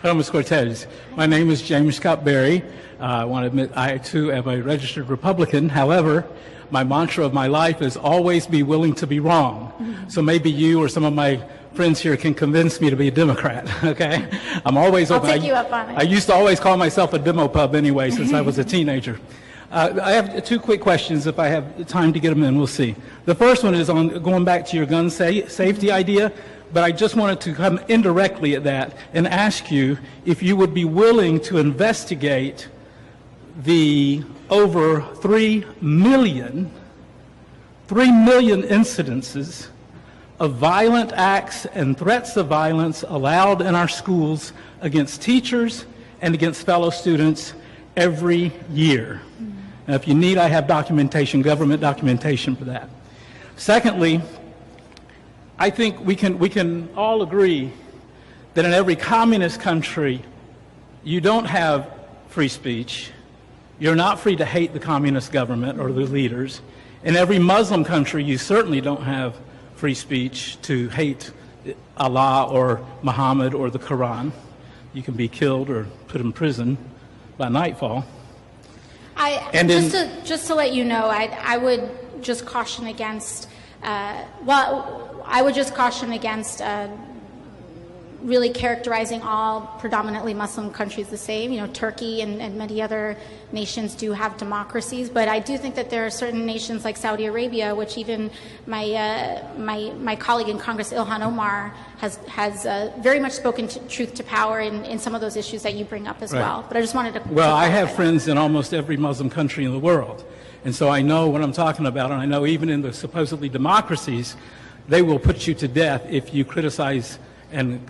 Hello, Ms. Cortez. My name is James Scott Berry. I want to admit I, too, am a registered Republican. However, my mantra of my life is always be willing to be wrong. So maybe you or some of my friends here can convince me to be a Democrat, okay? I'm always open. I'll take you up on it. I used to always call myself a demo pub anyway since I was a teenager. I have two quick questions. If I have time to get them in, we'll see. The first one is on going back to your gun safety idea, but I just wanted to come indirectly at that and ask you if you would be willing to investigate the over 3 million incidences of violent acts and threats of violence allowed in our schools against teachers and against fellow students every year. Now, if you need, I have documentation, government documentation for that. Secondly, I think we can all agree that in every communist country, you don't have free speech. You're not free to hate the communist government or the leaders. In every Muslim country, you certainly don't have free speech to hate Allah or Muhammad or the Quran. You can be killed or put in prison by nightfall. Just to let you know, I would just caution against, really characterizing all predominantly Muslim countries the same. You know, Turkey and many other nations do have democracies, but I do think that there are certain nations like Saudi Arabia, which even my colleague in Congress, Ilhan Omar, has very much spoken truth to power in some of those issues that you bring up as well. But I just wanted to. Well, I have friends in almost every Muslim country in the world, and so I know what I'm talking about, and I know even in the supposedly democracies, they will put you to death if you criticize and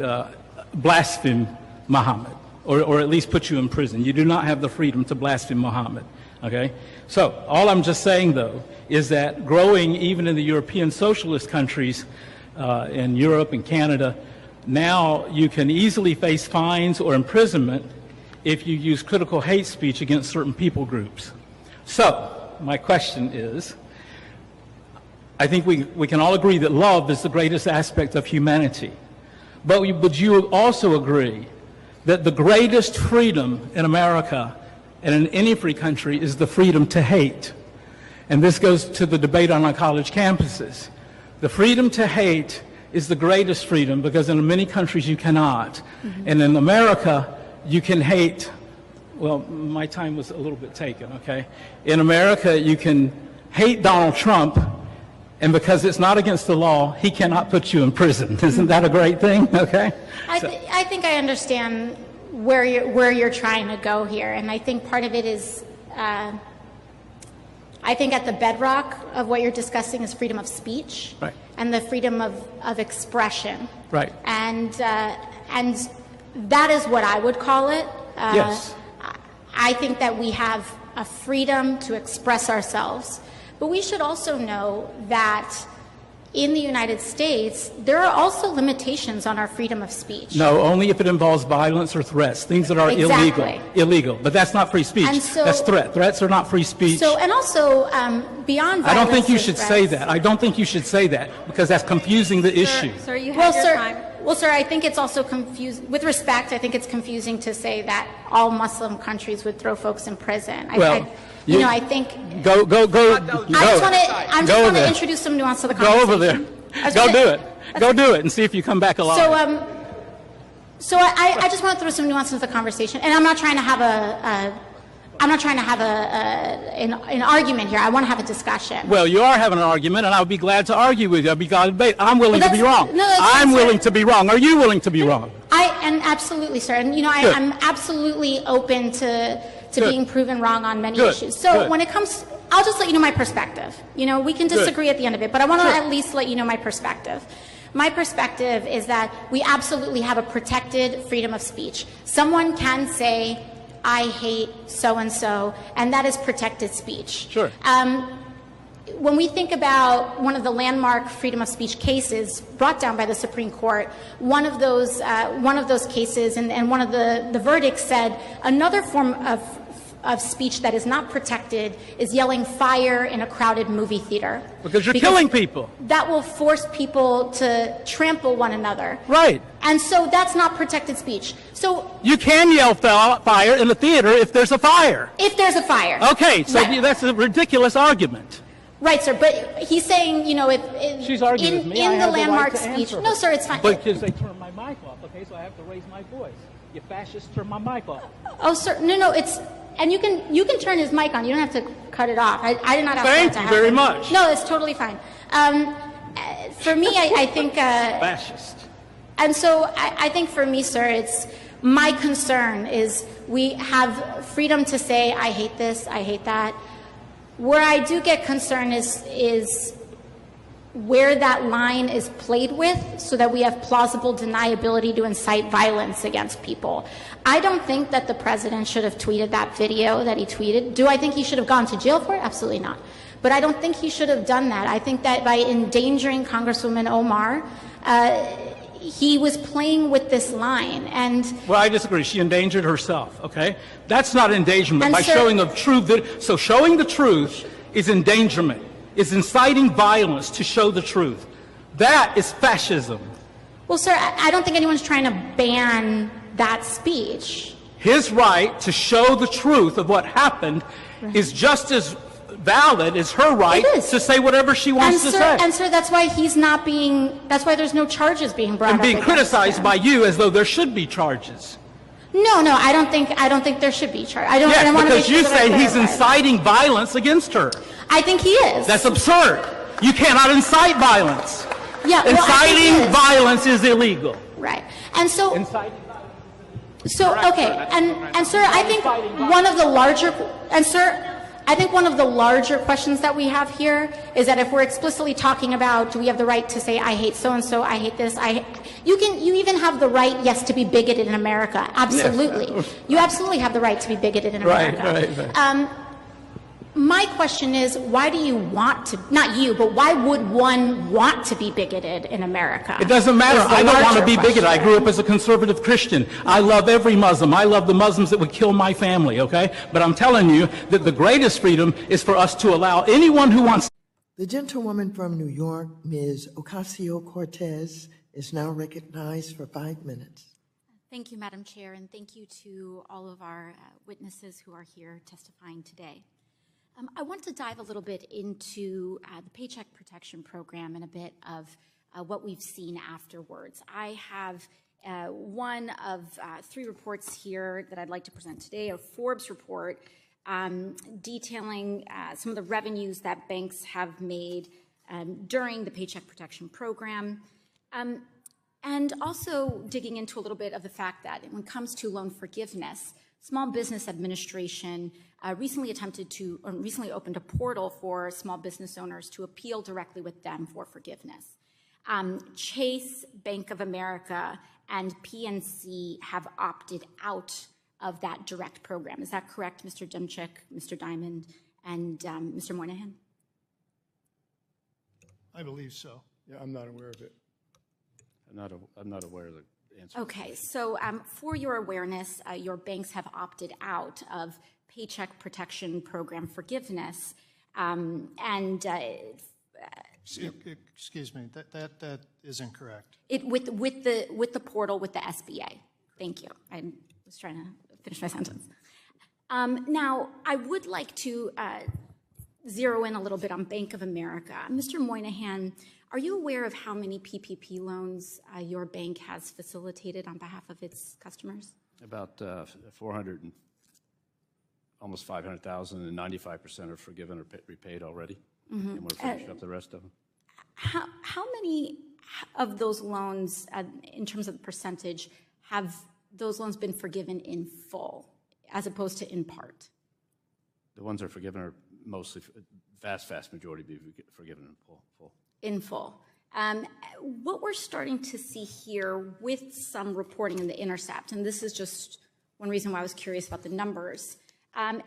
blaspheme Muhammad, or at least put you in prison. You do not have the freedom to blaspheme Muhammad, okay? So all I'm just saying, though, is that growing even in the European socialist countries, in Europe and Canada, now you can easily face fines or imprisonment if you use critical hate speech against certain people groups. So my question is, I think we can all agree that love is the greatest aspect of humanity. But would you also agree that the greatest freedom in America and in any free country is the freedom to hate? And this goes to the debate on our college campuses. The freedom to hate is the greatest freedom because in many countries you cannot. And in America, you can hate, well, my time was a little bit taken, okay? In America, you can hate Donald Trump, and because it's not against the law, he cannot put you in prison. Isn't that a great thing? Okay. I think I understand where you're trying to go here, and I think part of it is, I think at the bedrock of what you're discussing is freedom of speech, right, and the freedom of expression, right, and that is what I would call it. Yes. I think that we have a freedom to express ourselves. But we should also know that in the United States, there are also limitations on our freedom of speech. No, only if it involves violence or threats, things that are illegal. But that's not free speech. And so, that's threat. Threats are not free speech. So, and also, beyond violence, I don't think you should say that. I don't think you should say that because that's confusing the issue. Sir, you have your time. Well, sir, I think it's also confusing. With respect, I think it's confusing to say that all Muslim countries would throw folks in prison. I think. Go. I just want to introduce some nuance to the conversation. Go over there. Go do it and see if you come back alive. So I just want to throw some nuance into the conversation, and I'm not trying to have an argument here. I want to have a discussion. Well, you are having an argument, and I would be glad to argue with you. I'd be glad to debate. I'm willing to be wrong. I'm willing to be wrong. Are you willing to be wrong? And absolutely, sir. And I'm absolutely open to being proven wrong on many issues. So when it comes, I'll just let you know my perspective. We can disagree at the end of it, but I want to at least let you know my perspective. My perspective is that we absolutely have a protected freedom of speech. Someone can say, I hate so-and-so, and that is protected speech. Sure. When we think about one of the landmark freedom of speech cases brought down by the Supreme Court, one of those cases and one of the verdicts said another form of of speech that is not protected is yelling fire in a crowded movie theater. Because you're killing people. That will force people to trample one another. Right. And so that's not protected speech. So you can yell fire in the theater if there's a fire. If there's a fire. Okay, so right. That's a ridiculous argument. Right, sir. But he's saying, you know, if she's arguing with me, in I the landmark the right speech. No, sir, it's fine. Because they turned my mic off. Okay, so I have to raise my voice. You fascists turn my mic off. Oh, sir, no, it's. And you can turn his mic on. You don't have to cut it off. I did not ask Thank that to you happen. very much. No, it's totally fine. For me, I think. Fascist. And so I think for me, sir, it's my concern is we have freedom to say, I hate this, I hate that. Where I do get concerned is where that line is played with so that we have plausible deniability to incite violence against people. I don't think that the president should have tweeted that video that he tweeted. Do I think he should have gone to jail for it? Absolutely not. But I don't think he should have done that. I think that by endangering Congresswoman Omar, he was playing with this line. And well, I disagree. She endangered herself, okay? That's not endangerment by showing of truth. So showing the truth is endangerment. It's inciting violence to show the truth. That is fascism. Well, sir, I don't think anyone's trying to ban that speech. His right to show the truth of what happened is just as valid as her right to say whatever she wants to say. And sir, that's why he's not being, that's why there's no charges being brought up and being criticized by you as though there should be charges. No, I don't think there should be charges. I don't want to because you say he's inciting violence against her. I think he is. That's absurd. You cannot incite violence. Yeah, inciting violence is illegal. Right. And so inciting violence. So okay, and sir, I think one of the larger questions that we have here is that if we're explicitly talking about, do we have the right to say I hate so and so, I hate this, you even have the right, yes, to be bigoted in America. Absolutely, you absolutely have the right to be bigoted in America. Right. My question is, why do you want to, not you, but why would one want to be bigoted in America? It doesn't matter. I don't want to be bigoted. I grew up as a conservative Christian. I love every Muslim. I love the Muslims that would kill my family, okay? But I'm telling you that the greatest freedom is for us to allow anyone who wants. The gentlewoman from New York, Ms. Ocasio-Cortez, is now recognized for 5 minutes. Thank you, Madam Chair, and thank you to all of our witnesses who are here testifying today. I want to dive a little bit into the Paycheck Protection Program and a bit of what we've seen afterwards. I have one of 3 reports here that I'd like to present today, a Forbes report detailing some of the revenues that banks have made during the Paycheck Protection Program, and also digging into a little bit of the fact that when it comes to loan forgiveness, Small Business Administration recently opened a portal for small business owners to appeal directly with them for forgiveness. Chase, Bank of America, and PNC have opted out of that direct program. Is that correct, Mr. Demchik, Mr. Diamond, and Mr. Moynihan? I believe so. Yeah, I'm not aware of it. I'm not aware of the answer. Okay, so for your awareness, your banks have opted out of Paycheck Protection Program forgiveness, excuse me, that is incorrect. With the portal with the SBA. Thank you. I was trying to finish my sentence. Now, I would like to zero in a little bit on Bank of America. Mr. Moynihan, are you aware of how many PPP loans your bank has facilitated on behalf of its customers? About 400 and almost 500,000, and 95% are forgiven or repaid already. Mm-hmm. And we're finishing up the rest of them. How many of those loans, in terms of the percentage, have those loans been forgiven in full, as opposed to in part? The ones that are forgiven are mostly, vast majority be forgiven in full. In full. What we're starting to see here with some reporting in The Intercept, and this is just one reason why I was curious about the numbers,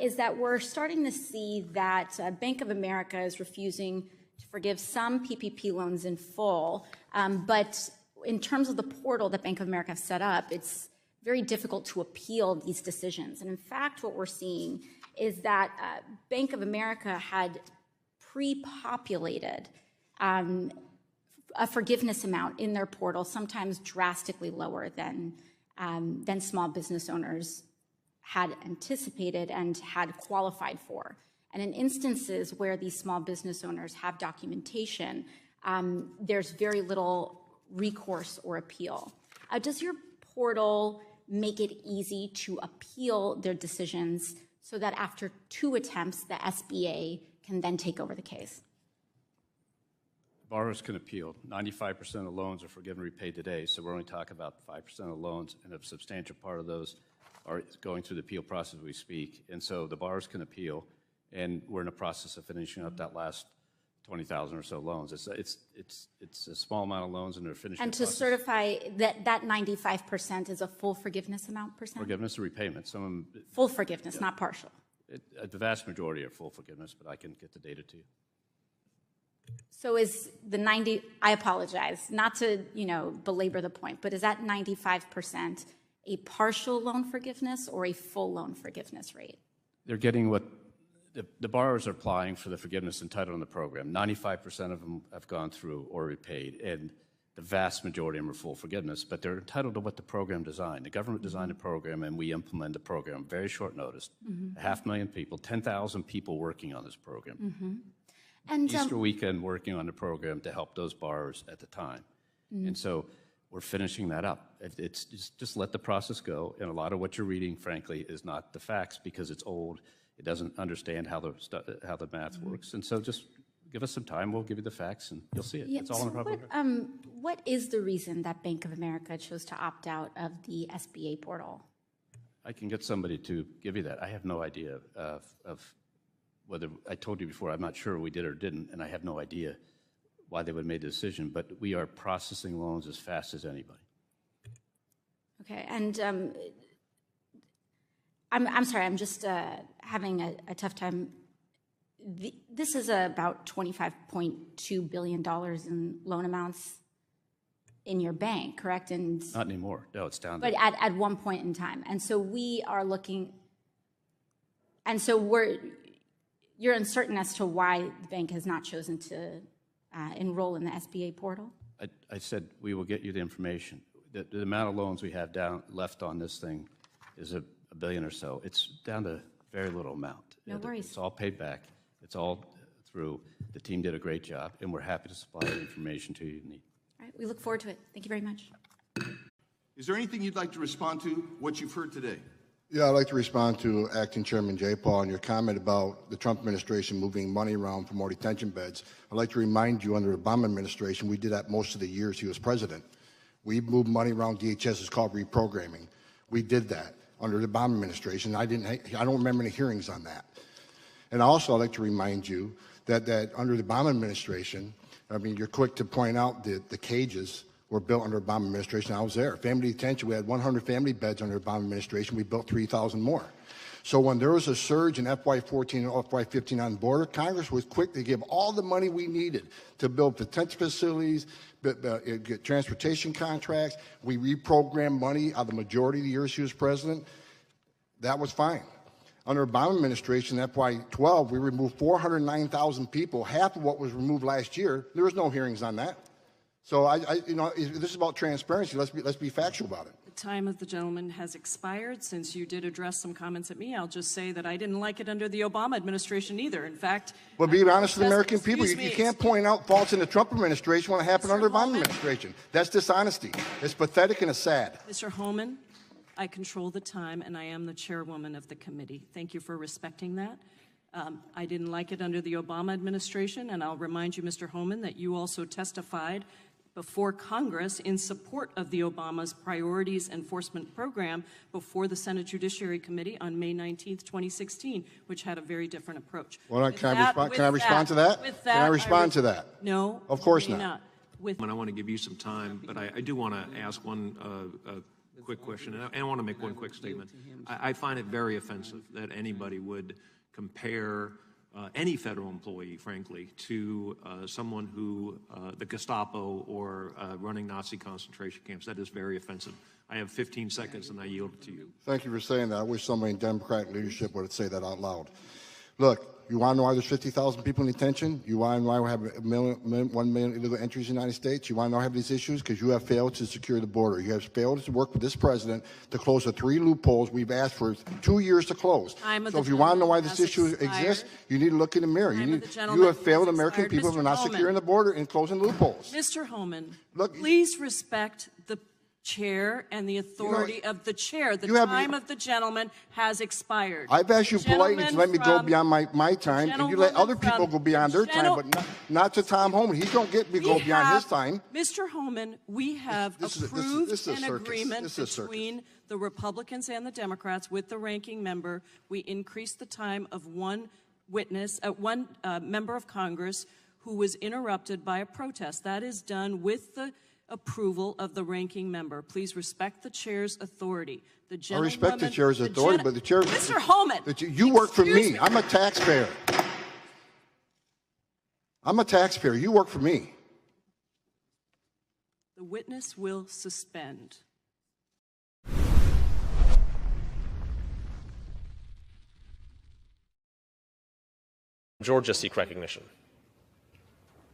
is that we're starting to see that Bank of America is refusing to forgive some PPP loans in full, but in terms of the portal that Bank of America has set up, it's very difficult to appeal these decisions. And in fact, what we're seeing is that Bank of America had pre-populated a forgiveness amount in their portal, sometimes drastically lower than small business owners had anticipated and had qualified for. And in instances where these small business owners have documentation, there's very little recourse or appeal. Does your portal make it easy to appeal their decisions so that after 2 attempts, the SBA can then take over the case? Borrowers can appeal. 95% of loans are forgiven and repaid today, so we're only talking about 5% of loans, and a substantial part of those are going through the appeal process as we speak. And so the borrowers can appeal, and we're in the process of finishing up that last 20,000 or so loans. It's a small amount of loans, and they're finishing. And to certify that 95% is a full forgiveness amount percent? Forgiveness or repayment. Some of them, full forgiveness, not partial. the vast majority are full forgiveness, but I can get the data to you. So is the 90, I apologize, not to, belabor the point, but is that 95% a partial loan forgiveness or a full loan forgiveness rate? They're getting what the borrowers are applying for the forgiveness entitled in the program. 95% of them have gone through or repaid, and the vast majority of them are full forgiveness, but they're entitled to what the program designed. The government designed the program, and we implemented the program very short notice. 500,000 people, 10,000 people working on this program. And Easter weekend working on the program to help those borrowers at the time. And so we're finishing that up. It's just let the process go. And a lot of what you're reading, frankly, is not the facts because it's old. It doesn't understand how the math works. And so just give us some time. We'll give you the facts, and you'll see it. It's all in the public record. What is the reason that Bank of America chose to opt out of the SBA portal? I can get somebody to give you that. I have no idea of whether, I told you before, I'm not sure we did or didn't, and I have no idea why they would have made the decision, but we are processing loans as fast as anybody. Okay, and I'm sorry, I'm just having a tough time. This is about $25.2 billion in loan amounts in your bank, correct? And not anymore. No, it's down. But at one point in time, and so we are looking, and so you're uncertain as to why the bank has not chosen to enroll in the SBA portal? I said we will get you the information. The amount of loans we have left on this thing is $1 billion or so. It's down to very little amount. No worries. It's all paid back. It's all through. The team did a great job, and we're happy to supply the information to you need. All right, we look forward to it. Thank you very much. Is there anything you'd like to respond to what you've heard today? Yeah, I'd like to respond to Acting Chairman Jay Paul and your comment about the Trump administration moving money around for more detention beds. I'd like to remind you, under the Obama administration, we did that most of the years he was president. We moved money around. DHS is called reprogramming. We did that under the Obama administration. I don't remember any hearings on that. And also, I'd like to remind you that under the Obama administration, I mean, you're quick to point out the cages were built under Obama administration. I was there. Family detention, we had 100 family beds under Obama administration. We built 3,000 more. So when there was a surge in FY14 and FY15 on the border, Congress was quick to give all the money we needed to build detention facilities, get transportation contracts. We reprogrammed money out of the majority of the years she was president. That was fine. Under Obama administration, FY12, we removed 409,000 people, half of what was removed last year. There was no hearings on that. So this is about transparency. Let's be factual about it. The time of the gentleman has expired. Since you did address some comments at me, I'll just say that I didn't like it under the Obama administration either. In fact, well, be honest with the American people. You can't point out faults in the Trump administration when it happened under the Obama administration. That's dishonesty. It's pathetic and it's sad. Mr. Homan, I control the time, and I am the chairwoman of the committee. Thank you for respecting that. I didn't like it under the Obama administration, and I'll remind you, Mr. Homan, that you also testified before Congress in support of the Obama's Priorities Enforcement Program before the Senate Judiciary Committee on May 19th, 2016, which had a very different approach. Well, can I respond to that? Can I respond to that? No. Of course not. I want to give you some time, but I do want to ask one quick question, and I want to make one quick statement. I find it very offensive that anybody would compare any federal employee, frankly, to someone who, the Gestapo or running Nazi concentration camps. That is very offensive. I have 15 seconds and I yield it to you. Thank you for saying that. I wish somebody in Democratic leadership would say that out loud. Look, you want to know why there's 50,000 people in detention? You want to know why we have 1 million illegal entries in the United States? You want to know why we have these issues? Because you have failed to secure the border. You have failed to work with this president to close the 3 loopholes we've asked for 2 years to close. So if you want to know why this issue exists, you need to look in the mirror. You have failed American people for not securing the border and closing loopholes. Mr. Homan, Look, please respect the chair and the authority of the chair. The time of the gentleman has expired. I've asked you politely to let me go beyond my time, and you let other people go beyond their time, but not to Tom Homan. He don't get me go beyond his time. Mr. Homan, we have approved an agreement between the Republicans and the Democrats with the ranking member. We increased the time of one member of Congress who was interrupted by a protest. That is done with the approval of the ranking member. Please respect the chair's authority. I respect the chair's authority, but the chair... Mr. Homan! You work for me. I'm a taxpayer. I'm a taxpayer. You work for me. The witness will suspend. Georgia seek recognition.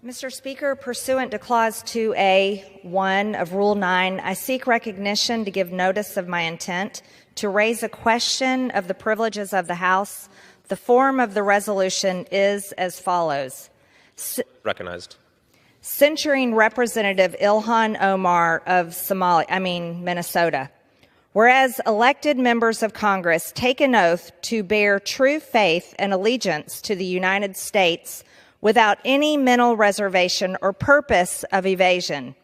Mr. Speaker, pursuant to Clause 2A.1 of Rule 9, I seek recognition to give notice of my intent to raise a question of the privileges of the House. The form of the resolution is as follows. Recognized. Censuring Representative Ilhan Omar of Minnesota. Whereas elected members of Congress take an oath to bear true faith and allegiance to the United States without any mental reservation or purpose of evasion.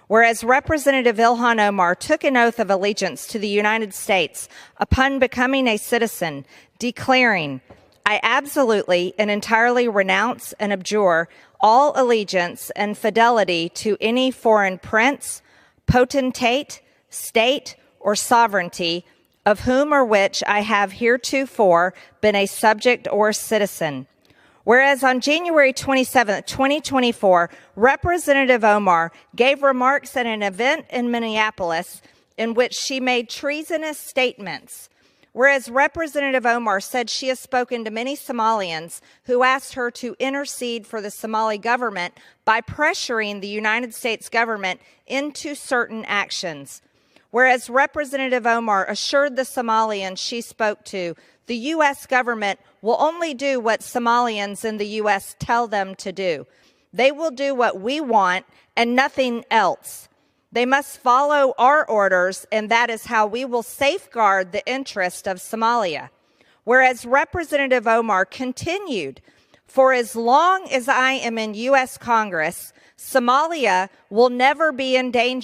Whereas Representative Ilhan Omar took an oath of allegiance to the United States upon becoming a citizen, declaring, I absolutely and entirely renounce and abjure all allegiance and fidelity to any foreign prince, potentate, state, or sovereignty, of whom or which I have heretofore been a subject or citizen. Whereas on January 27, 2024, Representative Omar gave remarks at an event in Minneapolis in which she made treasonous statements. Whereas Representative Omar said she has spoken to many Somalians who asked her to intercede for the Somali government by pressuring the United States government into certain actions. Whereas Representative Omar assured the Somalians she spoke to, the U.S. government will only do what Somalians in the U.S. tell them to do. They will do what we want and nothing else. They must follow our orders, and that is how we will safeguard the interest of Somalia. Whereas Representative Omar continued, for as long as I am in U.S. Congress, Somalia will never be in danger